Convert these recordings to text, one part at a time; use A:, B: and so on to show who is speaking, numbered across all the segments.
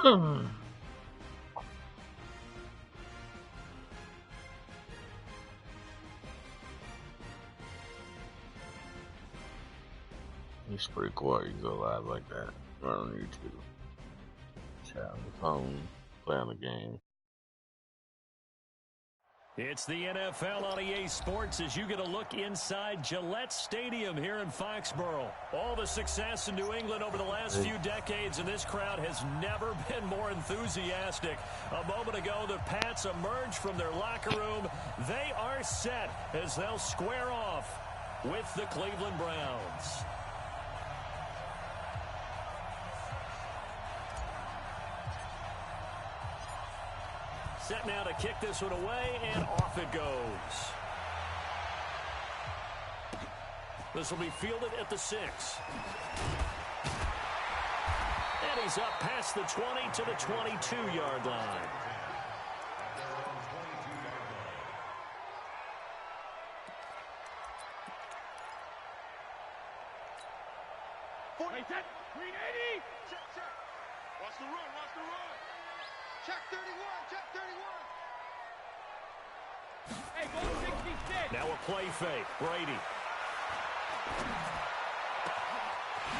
A: It's pretty cool. You go live like that, right on YouTube. Chat on the phone, play on the game.
B: It's the NFL on EA Sports as you get a look inside Gillette Stadium here in Foxborough. All the success in New England over the last few decades, and this crowd has never been more enthusiastic. A moment ago, the Pats emerged from their locker room. They are set as they'll square off with the Cleveland Browns. Set now to kick this one away, and off it goes. This will be fielded at the 6. And he's up past the 20 to the 22-yard line.
C: Set. Green 80. Check. Watch the run. Check 31. Check 31. Hey, go 66.
B: Now a play fake. Brady.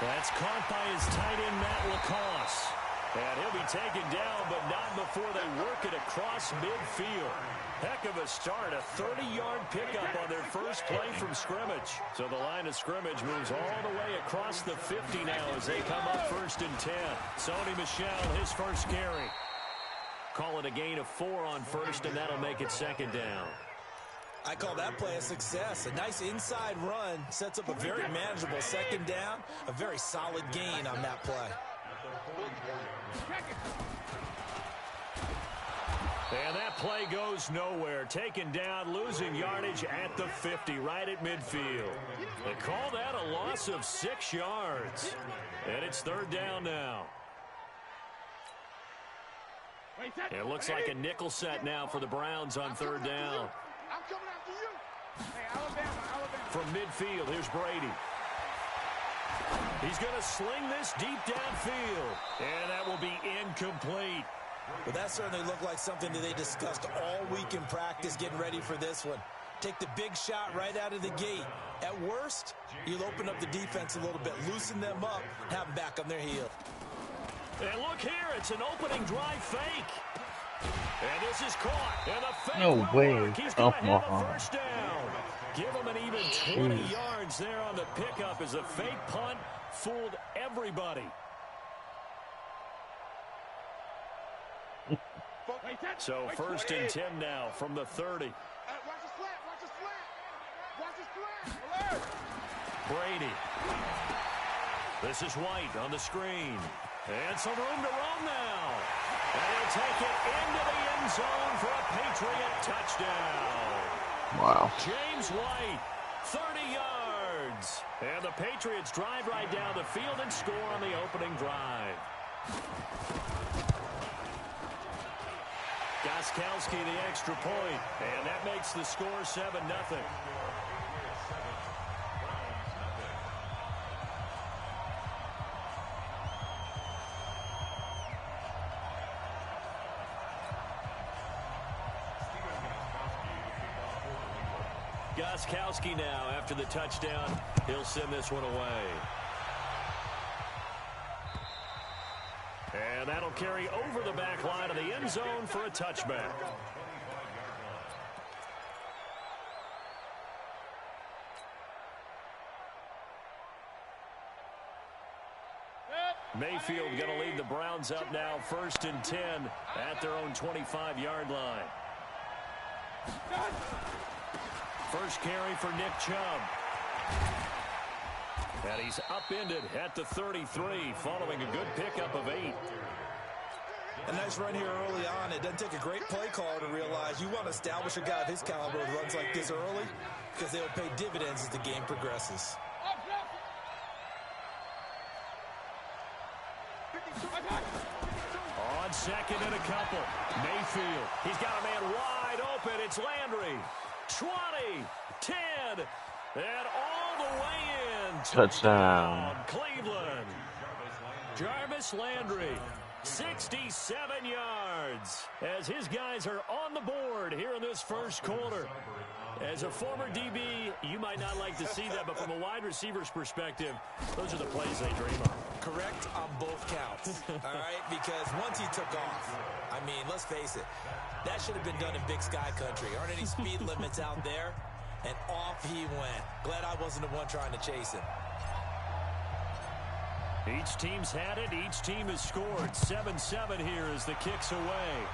B: That's caught by his tight end, Matt LaCosse. And he'll be taken down, but not before they work it across midfield. Heck of a start, a 30-yard pickup on their first play from scrimmage. So the line of scrimmage moves all the way across the 50 now as they come up 1st and 10. Sony Michel, his first carry. Call it a gain of 4 on first, and that'll make it 2nd down.
D: I call that play a success. A nice inside run sets up a very manageable 2nd down. A very solid gain on that play.
B: And that play goes nowhere. Taken down, losing yardage at the 50, right at midfield. They call that a loss of 6 yards. And it's 3rd down now. It looks like a nickel set now for the Browns on 3rd down.
C: I'm coming after you. Hey, Alabama.
B: From midfield, here's Brady. He's going to sling this deep downfield. And that will be incomplete.
D: But that certainly looked like something that they discussed all week in practice, getting ready for this one. Take the big shot right out of the gate. At worst, you'll open up the defense a little bit, loosen them up, have them back on their heel.
B: And look here, it's an opening drive fake. And this is caught. And the fake
A: No way.
B: work. He's going to have a first down. Give him an even 20 yards there on the pickup as a fake punt fooled everybody. So 1st and 10 now from the 30.
C: Watch the slant.
B: Brady. This is White on the screen. And some room to roam now. And he'll take it into the end zone for a Patriot touchdown.
A: Wow.
B: James White, 30 yards. And the Patriots drive right down the field and score on the opening drive. Gostkowski the extra point, and that makes the score 7-0. Gostkowski now after the touchdown. He'll send this one away. And that'll carry over the back line of the end zone for a touchback. Mayfield going to lead the Browns up now 1st and 10 at their own 25-yard line. First carry for Nick Chubb. And he's upended at the 33 following a good pickup of 8.
D: A nice run here early on. It doesn't take a great play caller to realize you want to establish a guy of his caliber with runs like this early because they'll pay dividends as the game progresses.
B: On 2nd and a couple. Mayfield. He's got a man wide open. It's Landry. 20, 10, and all the way in.
A: Touchdown.
B: Cleveland. Jarvis Landry. 67 yards as his guys are on the board here in this first quarter. As a former DB, you might not like to see that, but from a wide receiver's perspective, those are the plays they dream of.
D: Correct on both counts, all right? Because once he took off, I mean, let's face it, that should have been done in Big Sky Country. Aren't any speed limits out there? And off he went. Glad I wasn't the one trying to chase him.
B: Each team's had it. Each team has scored. 7-7 here as the kick's away.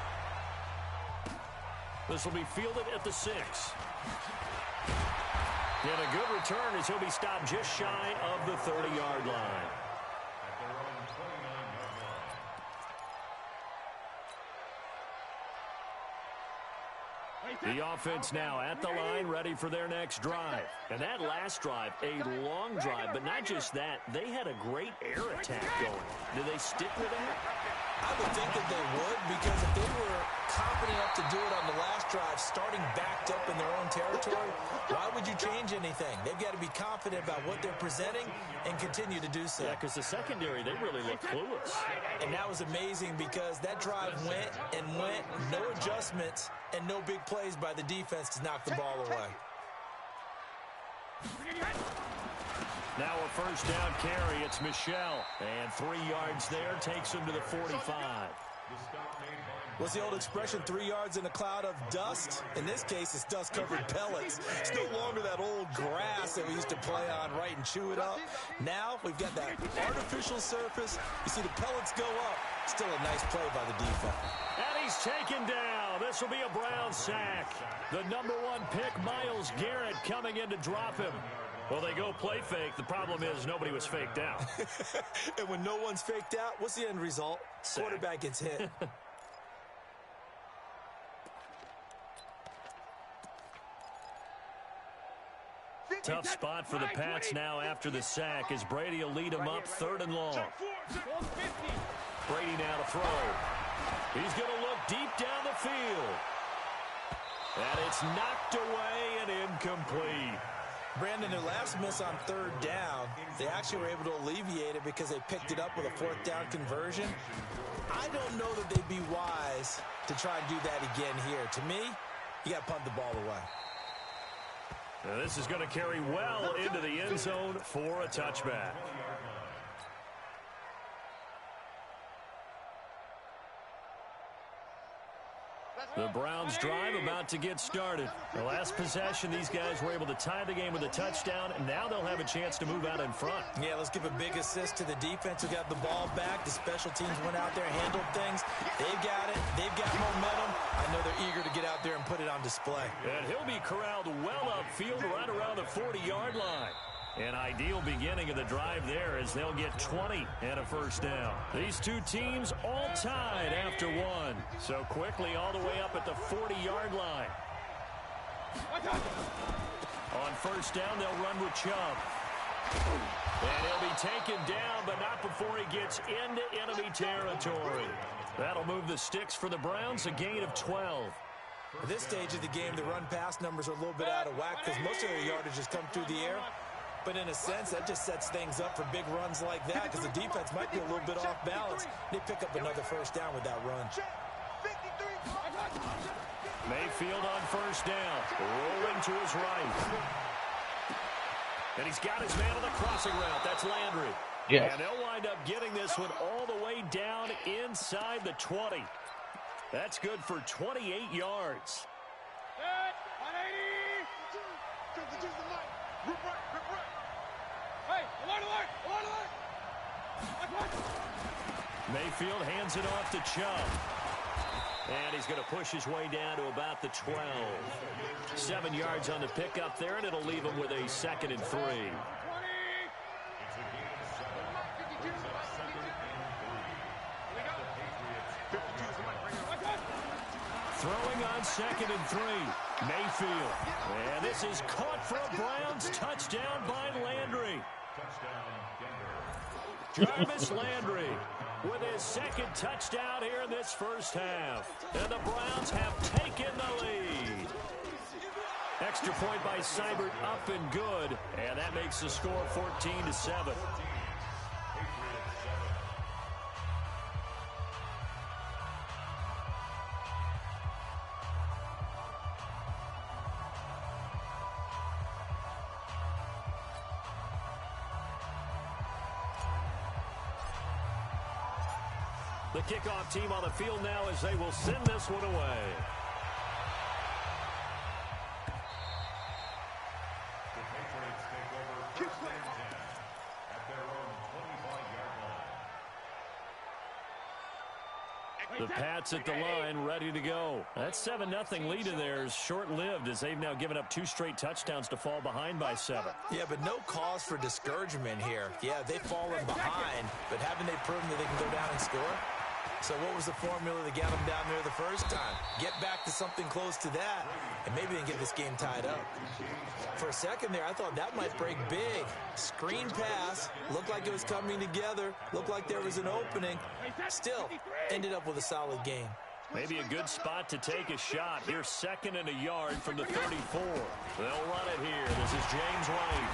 B: This will be fielded at the 6. And a good return as he'll be stopped just shy of the 30-yard line. The offense now at the line, ready for their next drive. And that last drive, a long drive, but not just that. They had a great air attack going. Do they stick with that?
D: I would think that they would, because if they were confident enough to do it on the last drive, starting backed up in their own territory, why would you change anything? They've got to be confident about what they're presenting and continue to do so.
B: Yeah, because the secondary, they really look clueless.
D: And that was amazing because that drive went and went, no adjustments, and no big plays by the defense to knock the ball away.
B: Now a first down carry. It's Michelle. And 3 yards there takes him to the 45.
D: What's the old expression, 3 yards in a cloud of dust? In this case, it's dust-covered pellets. It's no longer that old grass that we used to play on, right, and chew it up. Now we've got that artificial surface. You see the pellets go up. Still a nice play by the defense.
B: And he's taken down. This will be a Brown sack. The number 1 pick, Myles Garrett, coming in to drop him. Well, they go play fake. The problem is nobody was faked out.
D: And when no one's faked out, what's the end result?
B: Sack.
D: Quarterback gets hit.
B: Tough spot for the Pats now after the sack as Brady will lead them up 3rd and long. Brady now to throw. He's going to look deep down the field. And it's knocked away and incomplete.
D: Brandon, their last miss on 3rd down, they actually were able to alleviate it because they picked it up with a 4th down conversion. I don't know that they'd be wise to try and do that again here. To me, you got to punt the ball away.
B: Now this is going to carry well into the end zone for a touchback. The Browns drive about to get started. The last possession, these guys were able to tie the game with a touchdown, and now they'll have a chance to move out in front.
D: Yeah, let's give a big assist to the defense who got the ball back. The special teams went out there, handled things. They've got it. They've got momentum. I know they're eager to get out there and put it on display.
B: And he'll be corralled well upfield right around the 40-yard line. An ideal beginning of the drive there as they'll get 20 and a first down. These two teams all tied after 1. So quickly all the way up at the 40-yard line. On first down, they'll run with Chubb. And he'll be taken down, but not before he gets into enemy territory. That'll move the sticks for the Browns, a gain of 12.
D: At this stage of the game, the run-pass numbers are a little bit out of whack because most of their yardage has come through the air. But in a sense, that just sets things up for big runs like that because the defense might be a little bit off balance. They pick up another first down with that run.
B: Mayfield on first down, rolling to his right. And he's got his man on the crossing route. That's Landry.
A: Yes.
B: And they'll wind up getting this one all the way down inside the 20. That's good for 28 yards. Mayfield hands it off to Chubb. And he's going to push his way down to about the 12. 7 yards on the pickup there, and it'll leave him with a 2nd and 3. Throwing on 2nd and 3. Mayfield. And this is caught for a Browns touchdown by Landry. Jarvis Landry with his 2nd touchdown here in this first half. And the Browns have taken the lead. Extra point by Seibert up and good. And that makes the score 14-7. The kickoff team on the field now as they will send this one away.
E: The Patriots take over first and 10 at their own 25-yard line.
B: The Pats at the line, ready to go. That 7-0 lead of theirs short-lived as they've now given up 2 straight touchdowns to fall behind by 7.
D: Yeah, but no cause for discouragement here. Yeah, they've fallen behind, but haven't they proven that they can go down and score? So what was the formula that got them down there the first time? Get back to something close to that, and maybe they can get this game tied up. For a second there, I thought that might break big. Screen pass, looked like it was coming together, looked like there was an opening. Still, ended up with a solid game.
B: Maybe a good spot to take a shot. Here's 2nd and a yard from the 34. They'll run it here. This is James White.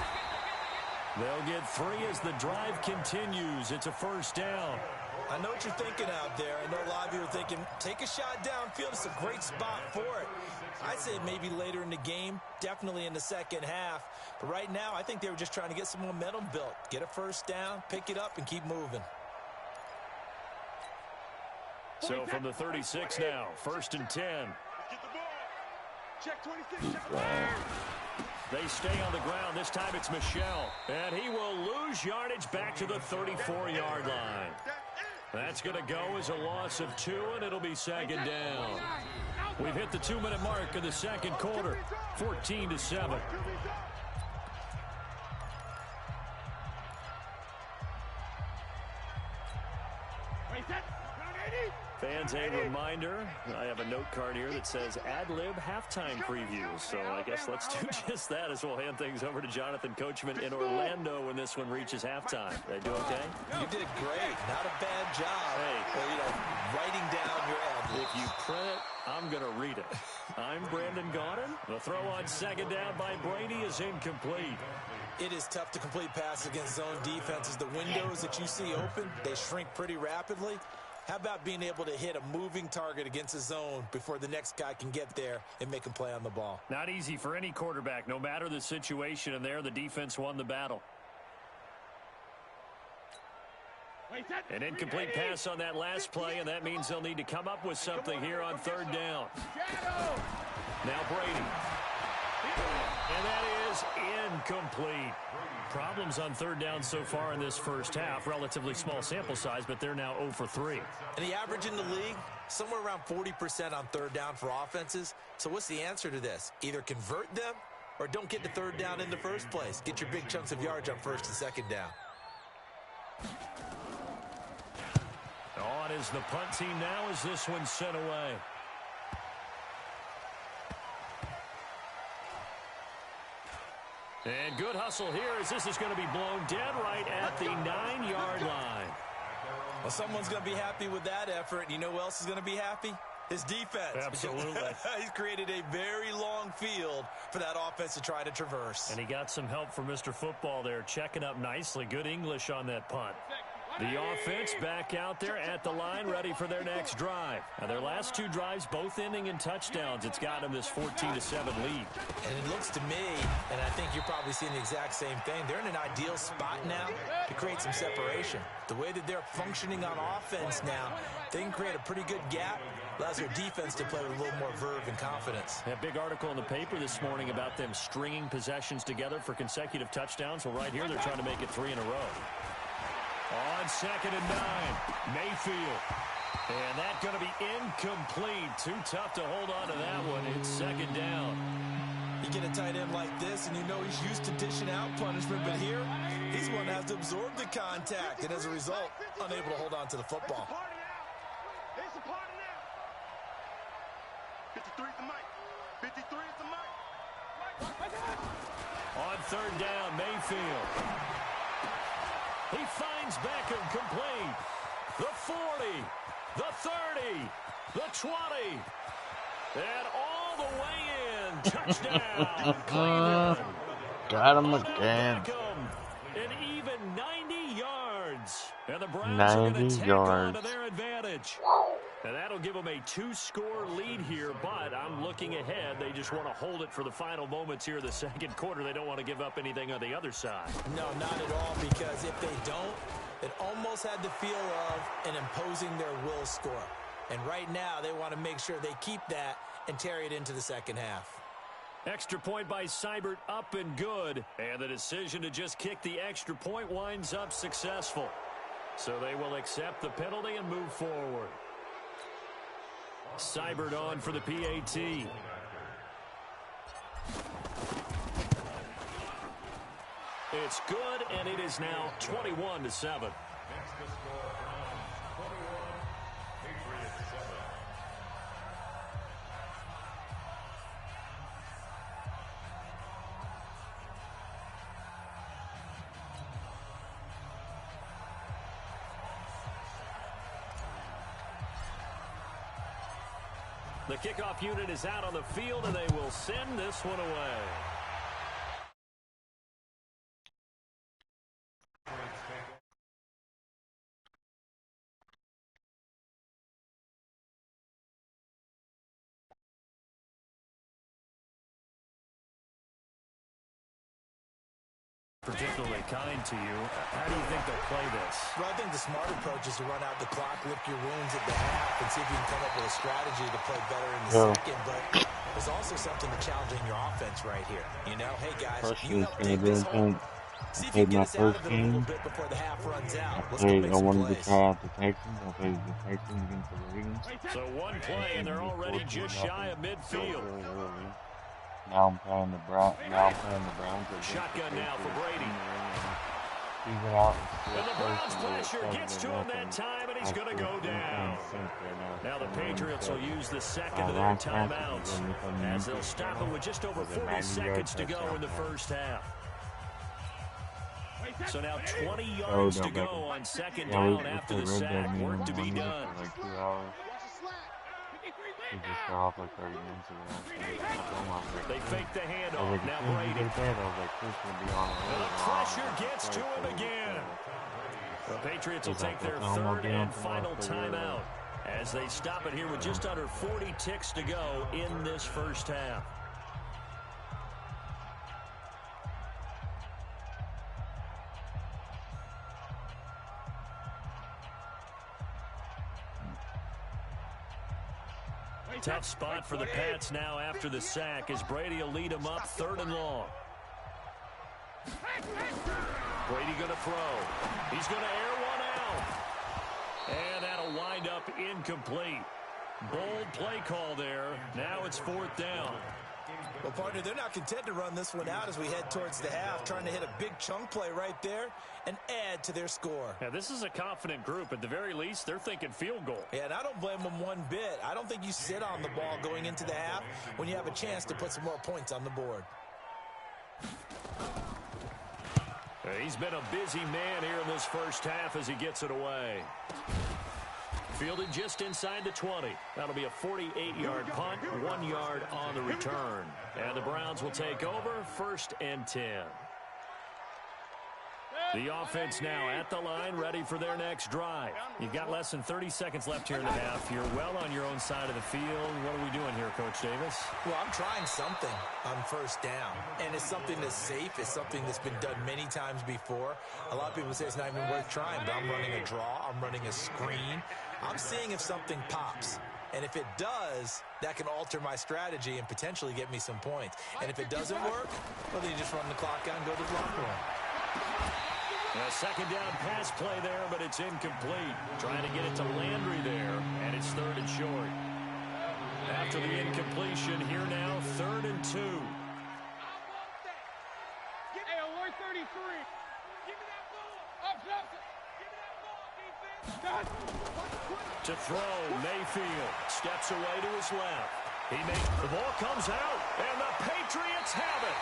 B: They'll get 3 as the drive continues. It's a first down.
D: I know what you're thinking out there. I know a lot of you are thinking, take a shot downfield. It's a great spot for it. I'd say maybe later in the game, definitely in the second half. But right now, I think they were just trying to get some momentum built. Get a first down, pick it up, and keep moving.
B: So from the 36 now, 1st and 10.
C: Get the ball. Check 26. Check the ball.
B: They stay on the ground. This time it's Michel. And he will lose yardage back to the 34-yard line. That's going to go as a loss of 2, and it'll be 2nd down. We've hit the 2-minute mark of the second quarter, 14-7. Fans, a reminder, I have a note card here that says ad-lib halftime preview. So I guess let's do just that as we'll hand things over to Jonathan Coachman in Orlando when this one reaches halftime. Did I do okay?
D: You did great. Not a bad job.
B: Hey.
D: Well, writing down your ad-libs.
B: If you print it, I'm going to read it. I'm Brandon Gaudin. The throw on 2nd down by Brady is incomplete.
D: It is tough to complete passes against zone defenses. The windows that you see open, they shrink pretty rapidly. How about being able to hit a moving target against a zone before the next guy can get there and make a play on the ball?
B: Not easy for any quarterback, no matter the situation, and there the defense won the battle. An incomplete pass on that last play, and that means they'll need to come up with something here on 3rd down. Now Brady. And that is incomplete. Problems on 3rd down so far in this first half. Relatively small sample size, but they're now 0 for 3.
D: And the average in the league, somewhere around 40% on 3rd down for offenses. So what's the answer to this? Either convert them or don't get to 3rd down in the first place. Get your big chunks of yards on 1st and 2nd down.
B: On is the punt team now as this one's sent away. And good hustle here as this is going to be blown dead right at the 9-yard line.
D: Well, someone's going to be happy with that effort. You know who else is going to be happy? His defense.
B: Absolutely.
D: He's created a very long field for that offense to try to traverse.
B: And he got some help from Mr. Football there, checking up nicely. Good English on that punt. The offense back out there at the line, ready for their next drive. Now, their last 2 drives, both ending in touchdowns. It's got them this 14-7 lead.
D: And it looks to me, and I think you're probably seeing the exact same thing, they're in an ideal spot now to create some separation. The way that they're functioning on offense now, they can create a pretty good gap. Allows their defense to play with a little more verve and confidence.
B: A big article in the paper this morning about them stringing possessions together for consecutive touchdowns. Well, right here, they're trying to make it 3 in a row. On 2nd and 9, Mayfield. And that's going to be incomplete. Too tough to hold on to that one. It's 2nd down.
D: You get a tight end like this, and you know he's used to dishing out punishment, but here, he's one that has to absorb the contact, and as a result, unable to hold on to the football.
C: It's a party now. 53 is the mic. 53 is the mic.
B: On 3rd down, Mayfield. He finds Beckham complete. The 40, the 30, the 20, and all the way in. Touchdown, Cleveland.
A: Got him again.
B: Beckham, an even 90 yards. And the Browns are going to take on to their advantage. And that'll give them a 2-score lead here, but I'm looking ahead. They just want to hold it for the final moments here in the second quarter. They don't want to give up anything on the other side.
D: No, not at all, because if they don't, it almost had the feel of an imposing their will score. And right now, they want to make sure they keep that and carry it into the second half.
B: Extra point by Seibert, up and good. And the decision to just kick the extra point winds up successful. So they will accept the penalty and move forward. Seibert on for the PAT. It's good, and it is now 21-7.
E: Next to score, Browns 21, Patriots 7.
B: The kickoff unit is out on the field, and they will send this one away. Particularly kind to you. How do you think they'll play this?
D: Well, I think the smart approach is to run out the clock, lick your wounds at the half, and see if you can come up with a strategy to play better in the second. But there's also something to challenging your offense right here. You know, hey, guys, you help take this home. See if you can get us out of it a little bit before the half runs out. Let's go make some plays.
B: So one play, and they're already just shy of midfield.
A: Now I'm playing the Browns.
B: Shotgun now for Brady.
A: And
B: the Browns pressure gets to him that time, and he's going to go down. Now the Patriots will use the second of their timeouts, as they'll stop it with just over 40 seconds to go in the first half. So now 20 yards to go on second down after the sack. Work to be done. They fake the handoff. Now Brady. The pressure gets to him again. The Patriots will take their third and final timeout as they stop it here with just under 40 ticks to go in this first half. Tough spot for the Pats now after the sack as Brady will lead them up 3rd and long. Brady going to throw. He's going to air one out. And that'll wind up incomplete. Bold play call there. Now it's 4th down.
D: Well, partner, they're not content to run this one out as we head towards the half, trying to hit a big chunk play right there and add to their score.
B: Yeah, this is a confident group. At the very least, they're thinking field goal.
D: Yeah, and I don't blame them one bit. I don't think you sit on the ball going into the half when you have a chance to put some more points on the board.
B: He's been a busy man here in this first half as he gets it away. Fielded just inside the 20. That'll be a 48-yard punt, 1 yard on the return. And the Browns will take over 1st and 10. The offense now at the line, ready for their next drive. You've got less than 30 seconds left here in the half. You're well on your own side of the field. What are we doing here, Coach Davis?
D: Well, I'm trying something on 1st down. And it's something that's safe. It's something that's been done many times before. A lot of people say it's not even worth trying, but I'm running a draw. I'm running a screen. I'm seeing if something pops. And if it does, that can alter my strategy and potentially get me some points. And if it doesn't work, well, then you just run the clock out and go to the locker room.
B: A 2nd down pass play there, but it's incomplete. Trying to get it to Landry there, and it's 3rd and short. After the incompletion, here now, 3rd and 2.
C: Hey, alert 33. Give me that ball. Up, Justin. Give me that ball, defense.
B: To throw, Mayfield steps away to his left. The ball comes out, and the Patriots have it.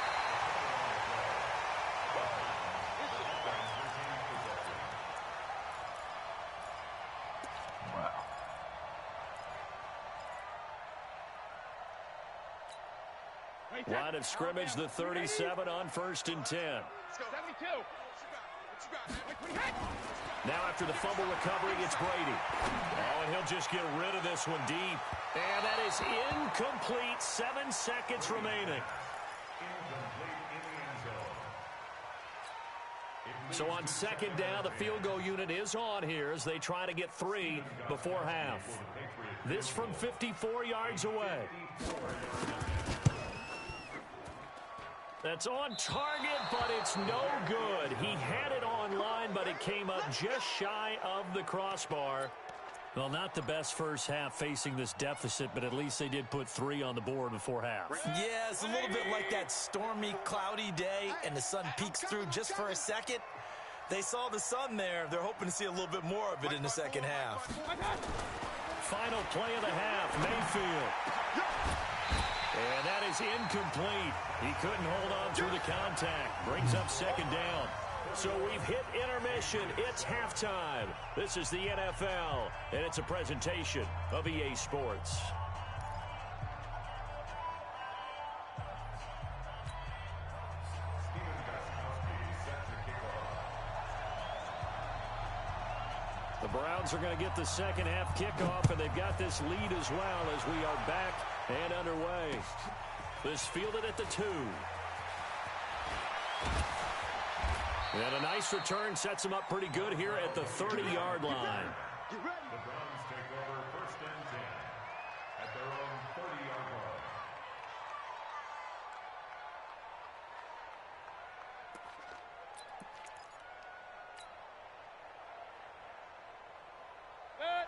B: Line of scrimmage, the 37 on 1st and 10.
C: Let's go. 72.
B: Now after the fumble recovery, it's Brady. Oh, and he'll just get rid of this one deep. And that is incomplete. 7 seconds remaining. So on second down, the field goal unit is on here as they try to get 3 before half. This from 54 yards away. That's on target, but it's no good. He had it on line, but it came up just shy of the crossbar. Well, not the best first half facing this deficit, but at least they did put 3 on the board before half.
D: Yeah, it's a little bit like that stormy, cloudy day, and the sun peeks through just for a second. They saw the sun there. They're hoping to see a little bit more of it in the second half.
B: Final play of the half, Mayfield. And that is incomplete. He couldn't hold on through the contact. Brings up second down. So we've hit intermission. It's halftime. This is the NFL, and it's a presentation of EA Sports. The Browns are going to get the second half kickoff, and they've got this lead as well as we are back and underway. This fielded at the 2. And a nice return sets him up pretty good here at the 30-yard line.
E: The Browns take over 1st and 10 at their own 30-yard line.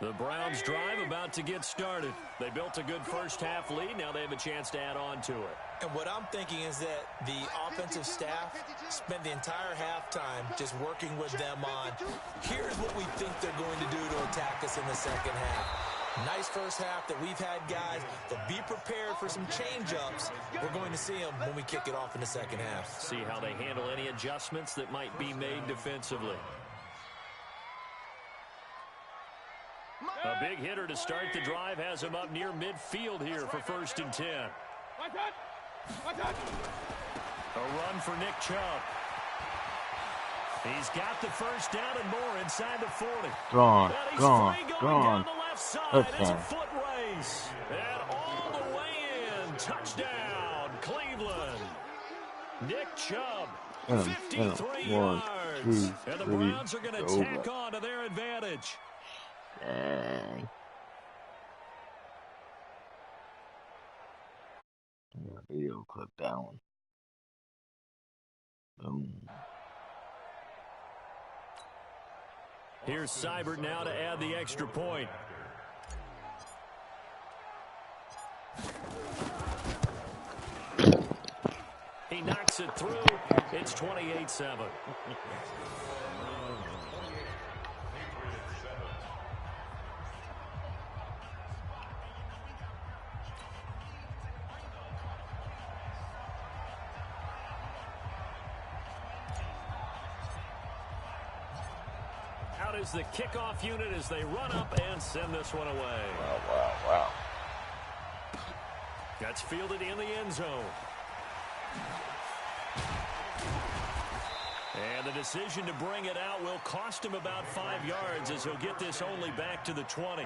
B: The Browns drive about to get started. They built a good first half lead. Now they have a chance to add on to it.
D: And what I'm thinking is that the offensive staff spent the entire halftime just working with them on, here's what we think they're going to do to attack us in the second half. Nice first half that we've had, guys, but be prepared for some change-ups. We're going to see them when we kick it off in the second half.
B: See how they handle any adjustments that might be made defensively. A big hitter to start the drive has him up near midfield here for 1st and 10. A run for Nick Chubb. He's got the first down and more inside the 40.
A: Gone.
B: Down the left side. It's a foot race. And all the way in. Touchdown, Cleveland. Nick Chubb, 53 yards. And the Browns are going to tack on to their advantage.
A: Dang. Video clip that one. Boom.
B: Here's Seibert now to add the extra point. He knocks it through. It's 28-7. Out is the kickoff unit as they run up and send this one away.
A: Wow.
B: That's fielded in the end zone. And the decision to bring it out will cost him about 5 yards as he'll get this only back to the 20.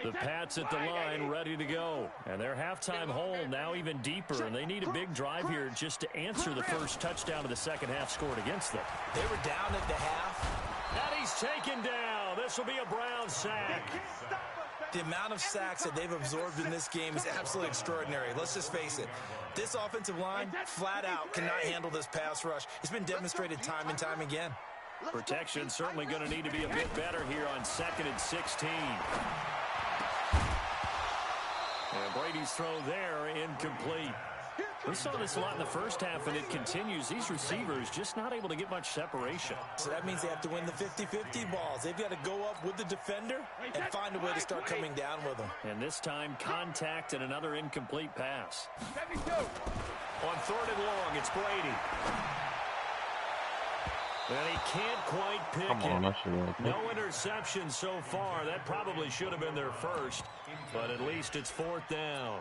B: The Pats at the line ready to go. And their halftime hole now even deeper. And they need a big drive here just to answer the first touchdown of the second half scored against them.
D: They were down at the half.
B: And he's taken down. This will be a Brown sack.
D: The amount of sacks that they've absorbed in this game is absolutely extraordinary. Let's just face it. This offensive line, flat out, cannot handle this pass rush. It's been demonstrated time and time again.
B: Protection certainly going to need to be a bit better here on 2nd and 16. And Brady's throw there incomplete. We saw this a lot in the first half, and it continues. These receivers just not able to get much separation.
D: So that means they have to win the 50-50 balls. They've got to go up with the defender and find a way to start coming down with them.
B: And this time, contact and another incomplete pass. On 3rd and long, it's Brady. And he can't quite pick
A: Come on,
B: it.
A: that should have
B: No interception so far. That probably should have been their first, but at least it's fourth down.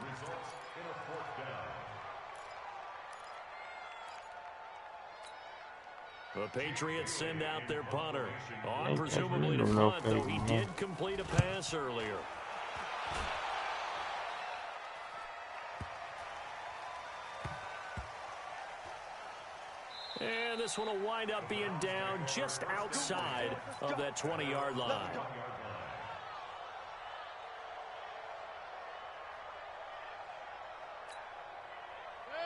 B: The Patriots send out their punter. On presumably to punt, though he did complete a pass earlier. And this one will wind up being down just outside of that 20-yard line.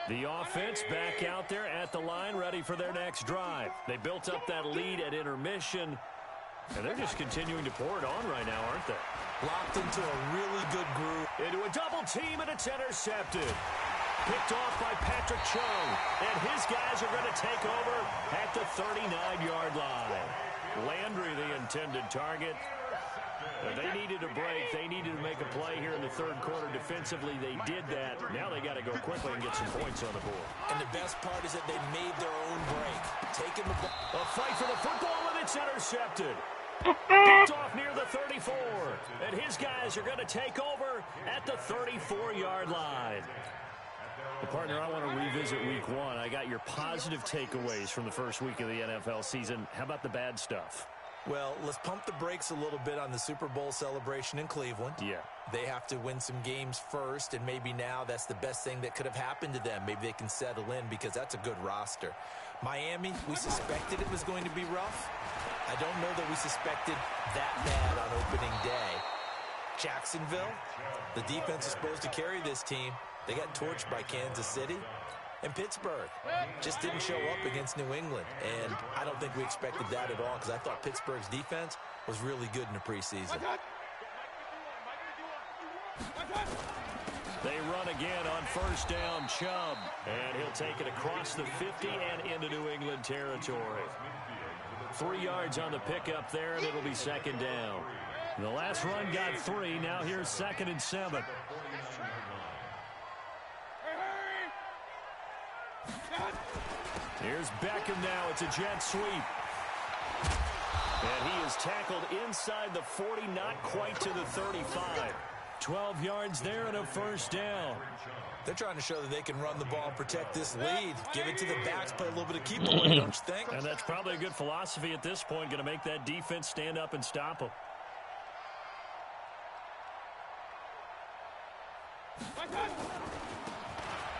B: The offense back out there at the line, ready for their next drive. They built up that lead at intermission, and they're just continuing to pour it on right now, aren't they?
D: Locked into a really good groove.
B: Into a double team, and it's intercepted. Picked off by Patrick Chung, and his guys are going to take over at the 39-yard line. Landry, the intended target. They needed a break. They needed to make a play here in the third quarter defensively. They did that. Now they got to go quickly and get some points on the board.
D: And the best part is that they made their own break. Taking the ball.
B: A fight for the football, and it's intercepted. Picked off near the 34. And his guys are going to take over at the 34-yard line. Well, partner, I want to revisit week one. I got your positive takeaways from the first week of the NFL season. How about the bad stuff?
D: Well, let's pump the brakes a little bit on the Super Bowl celebration in Cleveland.
B: Yeah.
D: They have to win some games first, and maybe now that's the best thing that could have happened to them. Maybe they can settle in because that's a good roster. Miami, we suspected it was going to be rough. I don't know that we suspected that bad on opening day. Jacksonville, the defense is supposed to carry this team. They got torched by Kansas City. And Pittsburgh just didn't show up against New England. And I don't think we expected that at all because I thought Pittsburgh's defense was really good in the preseason.
B: They run again on first down, Chubb. And he'll take it across the 50 and into New England territory. 3 yards on the pickup there, and it'll be second down. The last run got 3. Now here's 2nd and 7. Here's Beckham now. It's a jet sweep. And he is tackled inside the 40, not quite to the 35. 12 yards there and a first down.
D: They're trying to show that they can run the ball and protect this lead. Give it to the backs, play a little bit of keep away, don't you think?
B: And that's probably a good philosophy at this point, going to make that defense stand up and stop them.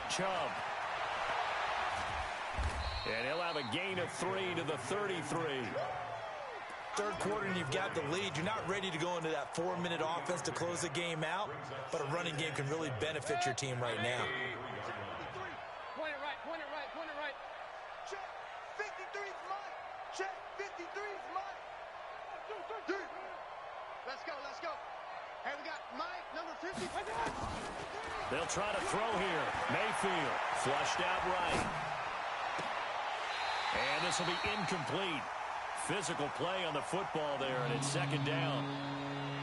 B: Chubb. And he'll have a gain of 3 to the 33.
D: Third quarter and you've got the lead. You're not ready to go into that 4-minute offense to close the game out, but a running game can really benefit your team right now.
C: Point it right, point it right, point it right. Check, 53's mine. Check, 53's mine. 2, 3. Let's go, let's go. Hey, we got Mike, number 50.
B: They'll try to throw here. Mayfield flushed out right. And this will be incomplete. Physical play on the football there, and it's second down.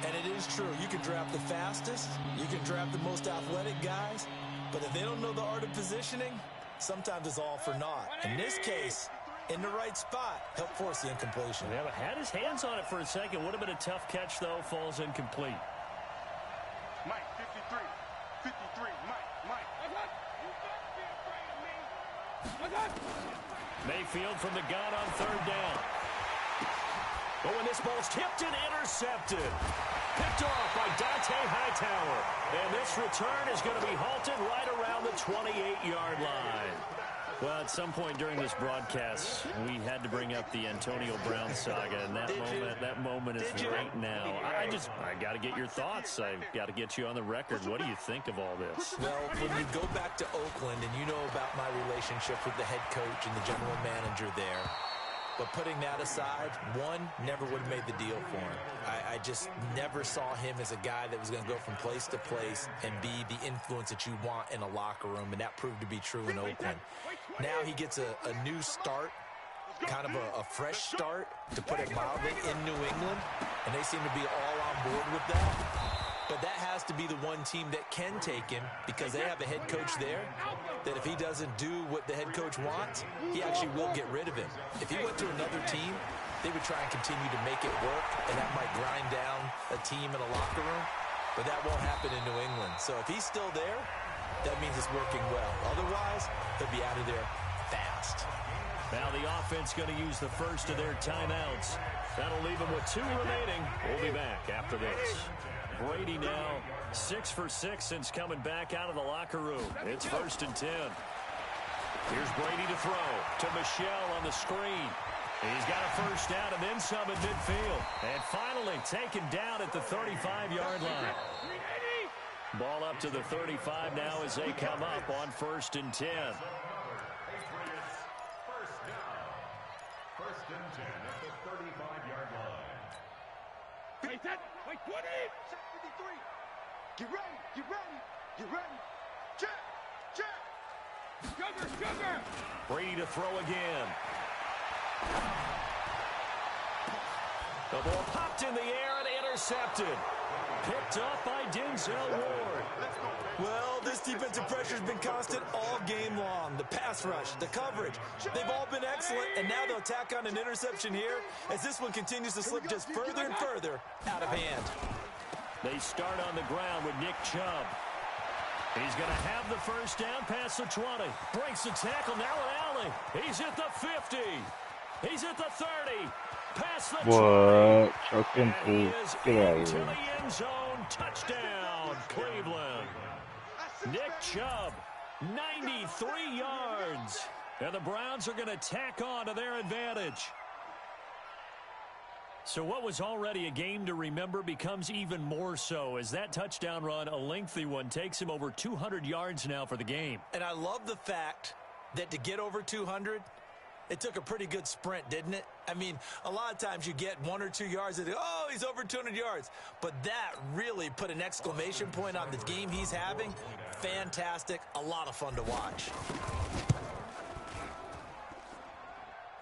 D: And it is true. You can draft the fastest. You can draft the most athletic guys. But if they don't know the art of positioning, sometimes it's all for naught. In this case, in the right spot, help force the incompletion.
B: Yeah, but had his hands on it for a second. Would have been a tough catch, though. Falls incomplete.
C: Mike, 53. 53, Mike. You better be afraid of me.
B: Mayfield from the gun on third down. But when this ball's tipped and intercepted. Picked off by Dante Hightower. And this return is going to be halted right around the 28-yard line. Well, at some point during this broadcast, we had to bring up the Antonio Brown saga, and that moment is right now. I got to get your thoughts. I've got to get you on the record. What do you think of all this?
D: Well, when you go back to Oakland, and you know about my relationship with the head coach and the general manager there, but putting that aside, one, never would have made the deal for him. I just never saw him as a guy that was going to go from place to place and be the influence that you want in a locker room, and that proved to be true in Oakland. Now he gets a new start, kind of a fresh start, to put it mildly, in New England, and they seem to be all on board with that. But that has to be the one team that can take him because they have a head coach there that if he doesn't do what the head coach wants, he actually will get rid of him. If he went to another team, they would try and continue to make it work, and that might grind down a team in a locker room. But that won't happen in New England. So if he's still there, that means it's working well. Otherwise, he'll be out of there fast.
B: Now the offense going to use the first of their timeouts. That'll leave them with 2 remaining. We'll be back after this. Brady now 6 for 6 since coming back out of the locker room. It's 1st and 10. Here's Brady to throw to Michel on the screen. He's got a first down and then some at midfield. And finally taken down at the 35-yard line. Ball up to the 35 now as they come up on 1st and 10.
E: First and 10 at the 35-yard line.
C: Wait, 20! Check 53! Get ready! Get ready! Get ready! Check! Check! Sugar!
B: Brady to throw again. The ball popped in the air and intercepted. Picked up by Denzel Ward.
D: Well, this defensive pressure has been constant all game long. The pass rush, the coverage, they've all been excellent, and now they'll tack on an interception here as this one continues to slip just further and further out of hand.
B: They start on the ground with Nick Chubb. He's going to have the first down past the 20. Breaks the tackle now with Alley. He's at the 50. He's at the 30. Past the 20.
A: What? Choking
B: And he
A: fool.
B: is
A: Get out of
B: into
A: here.
B: the end zone. Touchdown, Cleveland. Nick Chubb, 93 yards. And the Browns are going to tack on to their advantage. So what was already a game to remember becomes even more so as that touchdown run, a lengthy one, takes him over 200 yards now for the game.
D: And I love the fact that to get over 200, it took a pretty good sprint, didn't it? I mean, a lot of times you get 1 or 2 yards and, oh, he's over 200 yards. But that really put an exclamation point on the game he's having. Fantastic. A lot of fun to watch.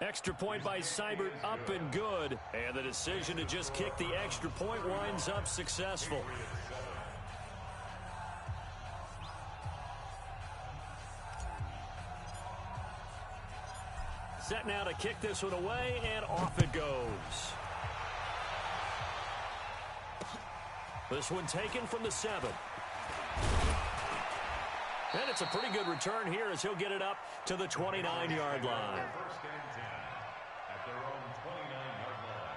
B: Extra point by Seibert, up and good. And the decision to just kick the extra point winds up successful. Set now to kick this one away, and off it goes. This one taken from the 7. And it's a pretty good return here as he'll get it up to the 29-yard line.
E: First and 10 at their own 29-yard line.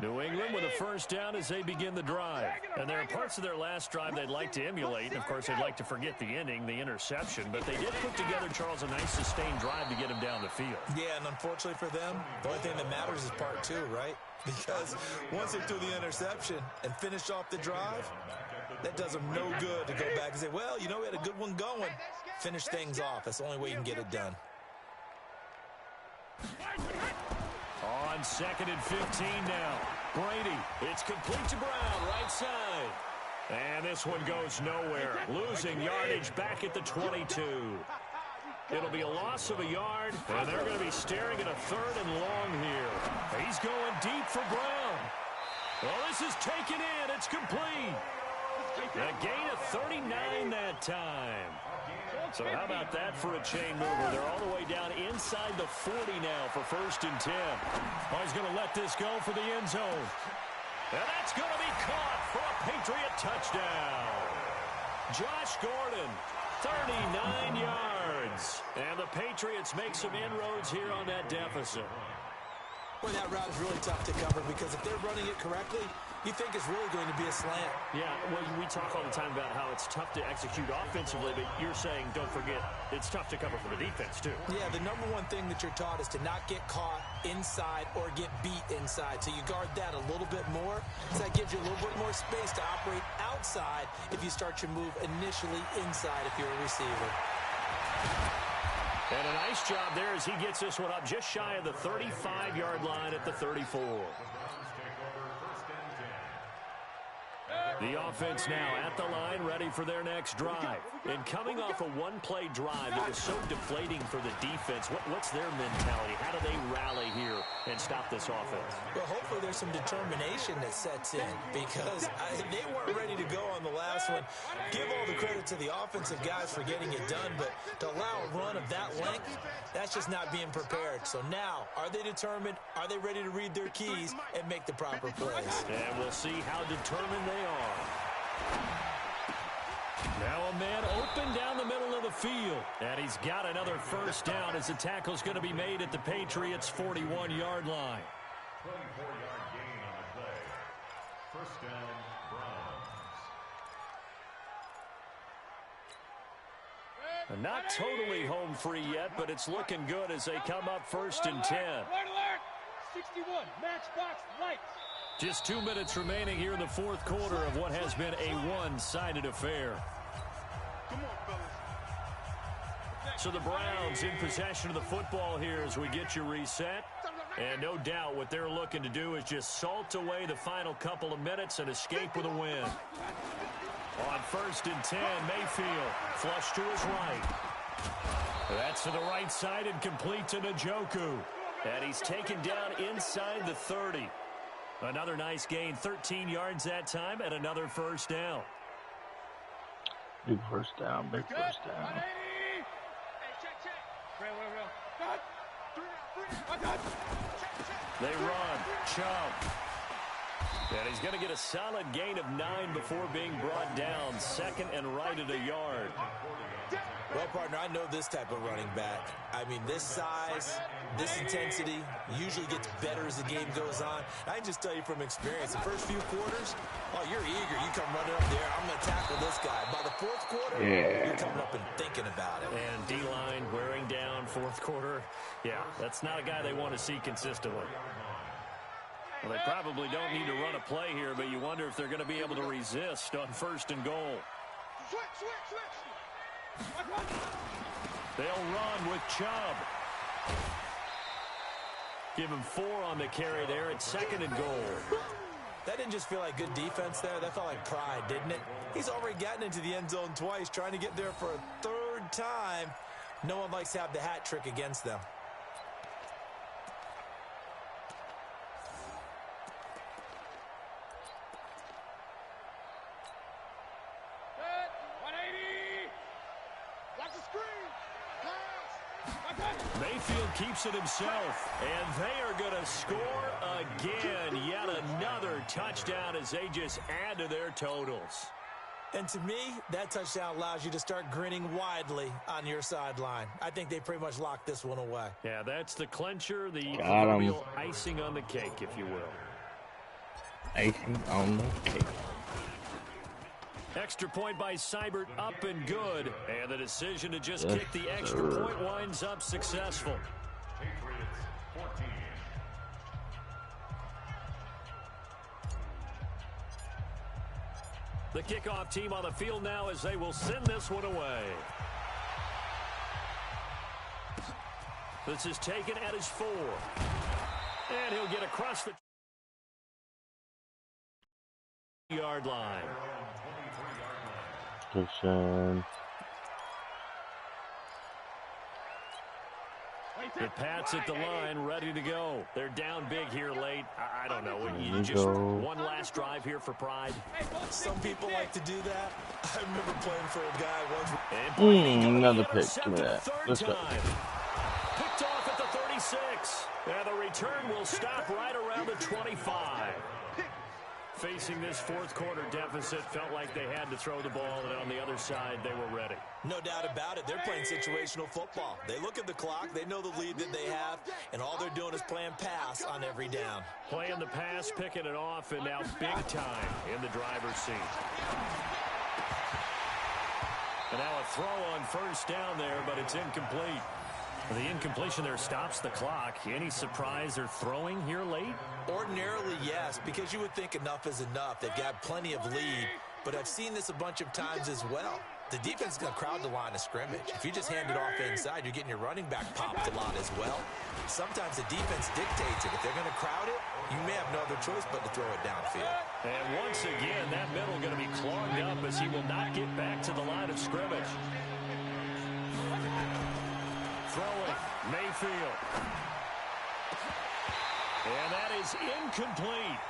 B: New England with a first down as they begin the drive. And there are parts of their last drive they'd like to emulate. And, of course, they'd like to forget the ending, the interception. But they did put together, Charles, a nice sustained drive to get him down the field.
D: Yeah, and unfortunately for them, the only thing that matters is part 2, right? Because once they threw the interception and finished off the drive, that does them no good to go back and say, well, you know, we had a good one going. Finish things off. That's the only way you can get it done.
B: On 2nd and 15 now. Brady, it's complete to Brown, right side. And this one goes nowhere. Losing yardage back at the 22. It'll be a loss of a yard, and they're going to be staring at a 3rd and long here. He's going deep for Brown. Well, this is taken in. It's complete. A gain of 39 that time. So how about that for a chain mover? They're all the way down inside the 40 now for 1st and 10. Oh, he's going to let this go for the end zone. And that's going to be caught for a Patriot touchdown. Josh Gordon, 39 yards. And the Patriots make some inroads here on that deficit.
D: Well, that route is really tough to cover because if they're running it correctly, you think it's really going to be a slant.
B: Yeah, well, we talk all the time about how it's tough to execute offensively, but you're saying, don't forget, it's tough to cover for the defense, too.
D: Yeah, the number one thing that you're taught is to not get caught inside or get beat inside. So you guard that a little bit more. So that gives you a little bit more space to operate outside if you start your move initially inside if you're a receiver.
B: And a nice job there as he gets this one up just shy of the 35-yard line at the 34.
E: The Browns take over 1st and 10
B: The offense now at the line, ready for their next drive. And coming off a one-play drive that was so deflating for the defense, what's their mentality? How do they rally here and stop this offense?
D: Well, hopefully there's some determination that sets in because they weren't ready to go on the last one. Give all the credit to the offensive guys for getting it done, but to allow a run of that length, that's just not being prepared. So now, are they determined? Are they ready to read their keys and make the proper plays?
B: And we'll see how determined they are. Now a man open down the middle of the field. And he's got another first down as the tackle's going to be made at the Patriots' 41-yard line.
E: 24-yard gain on the play. First down, Browns.
B: Not totally home free yet, but it's looking good as they come up 1st and 10.
C: Alert, alert! 61, matchbox lights.
B: Just 2 minutes remaining here in the fourth quarter of what has been a one-sided affair.
C: Come on, fellas.
B: So the Browns in possession of the football here as we get you reset. And no doubt what they're looking to do is just salt away the final couple of minutes and escape with a win. On 1st and 10, Mayfield flush to his right. That's to the right side and complete to Njoku. And he's taken down inside the 30. Another nice gain, 13 yards that time, and another first down.
A: Big first down, big first down.
C: Hey, check, check. Real. Cut. 3 down.
B: They run. Chubb. And he's going to get a solid gain of 9 before being brought down. 2nd and right at a yard.
D: Well, partner, I know this type of running back. I mean, this size, this intensity usually gets better as the game goes on. I can just tell you from experience, the first few quarters, oh, you're eager. You come running up there, I'm going to tackle this guy. By the fourth quarter, you're coming up and thinking about it.
B: And D-line wearing down fourth quarter. Yeah, that's not a guy they want to see consistently. Well, they probably don't need to run a play here, but you wonder if they're going to be able to resist on 1st and goal.
C: Switch.
B: They'll run with Chubb. Give him 4 on the carry there at 2nd and goal.
D: That didn't just feel like good defense there. That felt like pride, didn't it? He's already gotten into the end zone twice, trying to get there for a 3rd time. No one likes to have the hat trick against them.
B: Mayfield keeps it himself, and they are going to score again. Yet another touchdown as they just add to their totals.
D: And to me, that touchdown allows you to start grinning widely on your sideline. I think they pretty much locked this one away.
B: Yeah, that's the clincher, the proverbial icing on the cake, if you will.
A: Icing on the cake.
B: Extra point by Seibert, up and good. And the decision to just kick the extra point winds up successful.
E: Patriots 14.
B: The kickoff team on the field now as they will send this one away. This is taken at his 4. And he'll get across the yard line.
A: Touchdown.
B: The Pats at the line, ready to go. They're down big here late. I don't know. You just one last drive here for pride.
D: Some people like to do that. I remember playing for a guy once.
A: Another pick. Give me that. Let's go.
B: Picked off at the 36. And the return will stop right around the 25. Facing this fourth quarter deficit, felt like they had to throw the ball, and on the other side, they were ready.
D: No doubt about it. They're playing situational football. They look at the clock, they know the lead that they have, and all they're doing is playing pass on every down.
B: Playing the pass, picking it off, and now big time in the driver's seat. And now a throw on first down there, but it's incomplete. The incompletion there stops the clock. Any surprise they're throwing here late?
D: Ordinarily, yes, because you would think enough is enough. They've got plenty of lead, but I've seen this a bunch of times as well. The defense is going to crowd the line of scrimmage. If you just hand it off inside, you're getting your running back popped a lot as well. Sometimes the defense dictates it. If they're going to crowd it, you may have no other choice but to throw it downfield.
B: And once again, that middle going to be clogged up as he will not get back to the line of scrimmage. Throwing, Mayfield. And that is incomplete.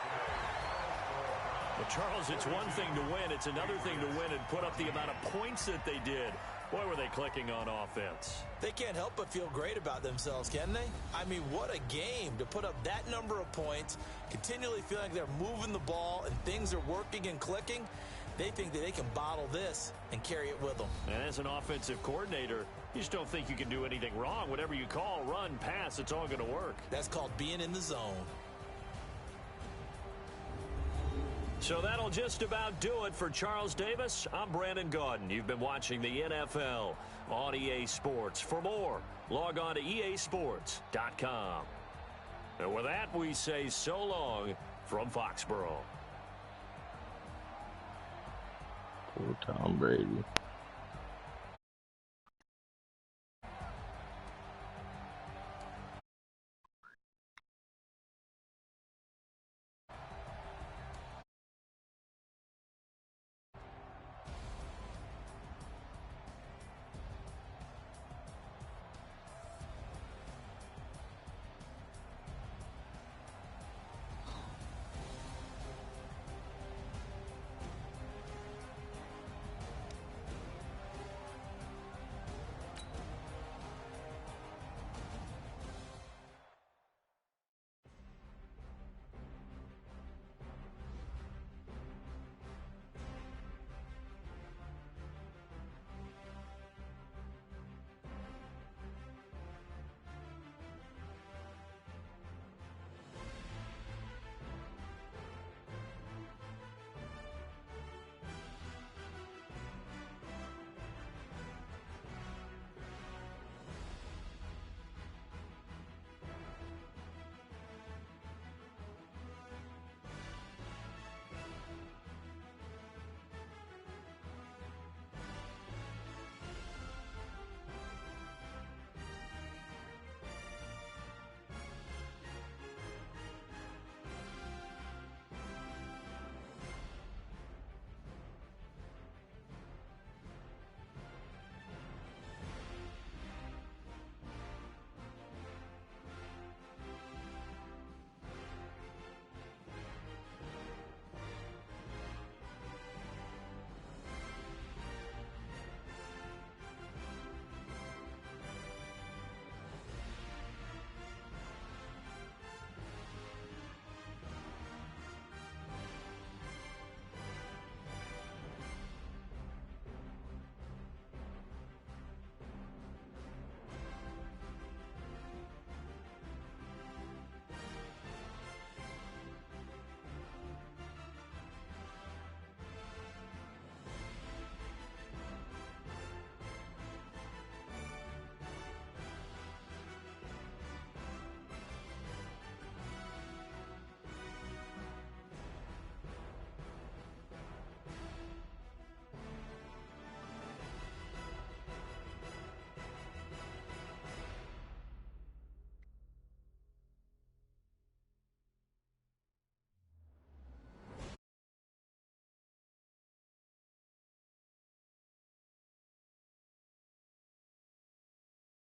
B: Well, Charles, it's one thing to win. It's another thing to win and put up the amount of points that they did. Boy, were they clicking on offense.
D: They can't help but feel great about themselves, can they? I mean, what a game to put up that number of points, continually feeling like they're moving the ball and things are working and clicking. They think that they can bottle this and carry it with them.
B: And as an offensive coordinator, you just don't think you can do anything wrong. Whatever you call, run, pass, it's all going to work.
D: That's called being in the zone.
B: So that'll just about do it for Charles Davis. I'm Brandon Gaudin. You've been watching the NFL on EA Sports. For more, log on to easports.com. And with that, we say so long from Foxborough.
A: Poor Tom Brady.